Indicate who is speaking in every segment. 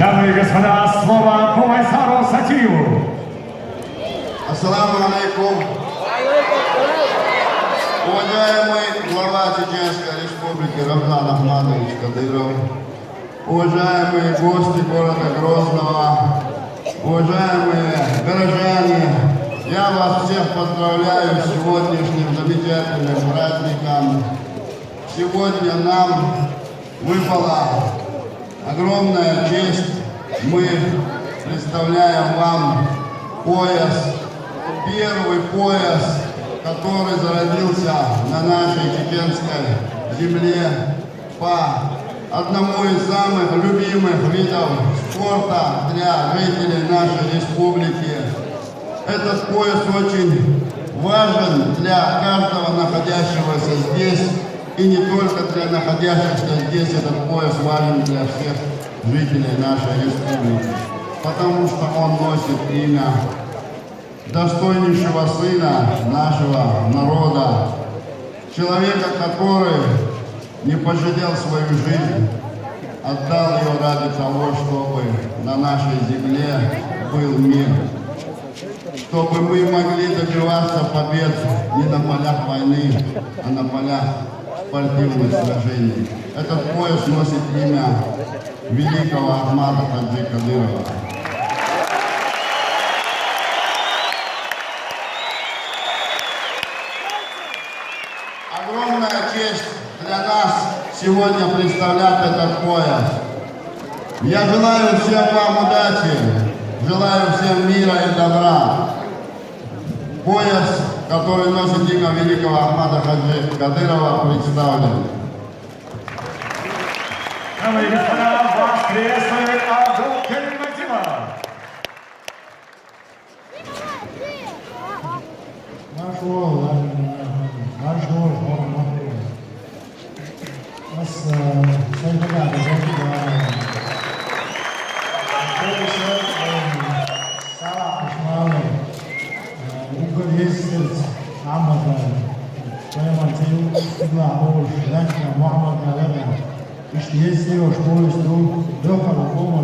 Speaker 1: Дамы и господа, слово Кувайсару Сатиеву.
Speaker 2: Ассаламу алейкум. Уважаемый глава Чеченской Республики Рамзан Ахматович Кадыров, уважаемые гости города Грозного, уважаемые горожане, я вас всех поздравляю с сегодняшним замечательным праздником. Сегодня нам выпала огромная честь. Мы представляем вам пояс, первый пояс, который зародился на нашей чеченской земле по одному из самых любимых видов спорта для жителей нашей республики. Этот пояс очень важен для каждого находящегося здесь, и не только для находящихся здесь. Этот пояс важен для всех жителей нашей республики, потому что он носит имя достойнейшего сына нашего народа, человека, который не пожалел свою жизнь, отдал ее ради того, чтобы на нашей земле был мир, чтобы мы могли добиваться побед не на полях войны, а на полях спортивных сражений. Этот пояс носит имя великого Ахмата Хаджи Кадырова. Огромная честь для нас сегодня представлять этот пояс. Я желаю всем вам удачи, желаю всем мира и добра. Пояс, который носит имя великого Ахмата Хаджи Кадырова, представлен.
Speaker 1: Дамы и господа, вас приветствует Абдул-Карим Матимов.
Speaker 3: Если уж поезд дохода дома,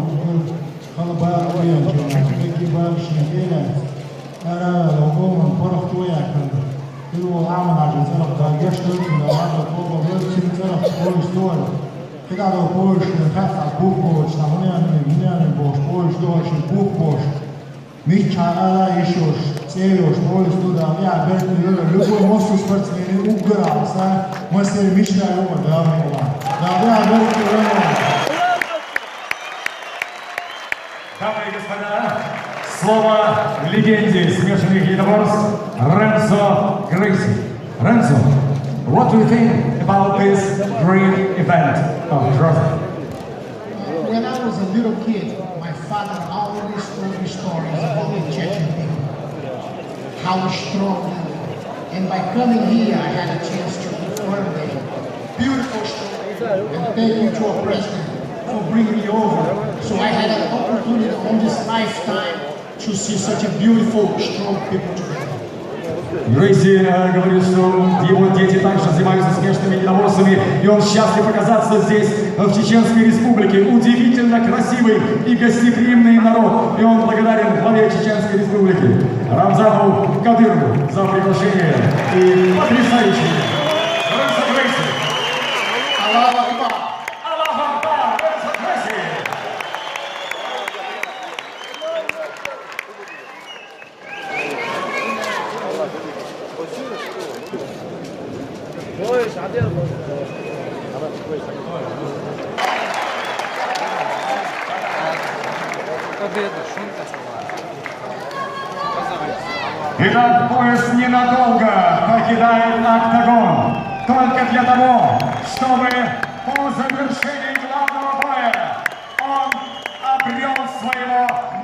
Speaker 3: халабар уйдет, какие барыши неделя, логом порох туякан, его амнажи целых дагештует, но надо того выручить целых поезд тоже. Когда до поезд хата бухбош, намняны бош, поезд тоже бухбош. Мичара еще целый поезд туда, я беру любой мост спортсмен угрался, мастер мечтаю о давнего.
Speaker 1: Дамы и господа, слово легенде смешанных единоборств Ренцо Грейси. Ренцо, what do you think about this great event of Grozny?
Speaker 4: When I was a little kid, my father always told me stories about the Chechen people, how strong they were. And by coming here, I had a chance to confirm them. Beautiful story. And thank you to our president for bringing me over. So I had an opportunity on this lifetime to see such a beautiful, strong people together.
Speaker 1: Грейси говорит, что его дети также занимаются смешанными единоборствами, и он счастлив оказаться здесь, в Чеченской Республике. Удивительно красивый и гостеприимный народ, и он благодарен главе Чеченской Республики Рамзану Кадырову за приглашение и потрясающий. Ренцо Грейси.
Speaker 4: Allahu Akbar.
Speaker 1: Аллаху Акбар, Ренцо Грейси. Итак, поезд ненадолго покидает октагон. Только для того, чтобы по завершении главного боя он обрел своего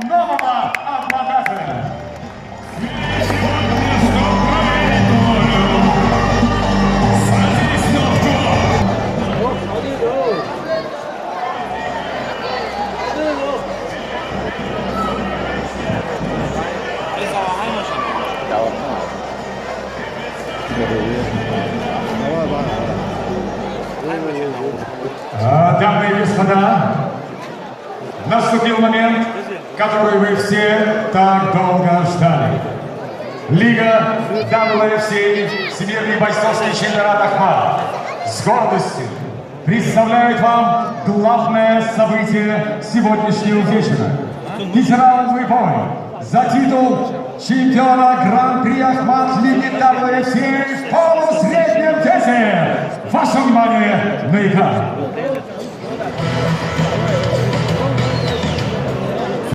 Speaker 1: нового обладателя. Дамы и господа, наступил момент, который вы все так долго ждали. Лига WFC, Всемирный бойцовский чемпионат Ахмат, с гордостью представляет вам главное событие сегодняшнего вечера. Пятираундовый бой за титул чемпиона Гран-при Ахмат Лиги WFC в полусреднем весе. Ваше внимание на экран.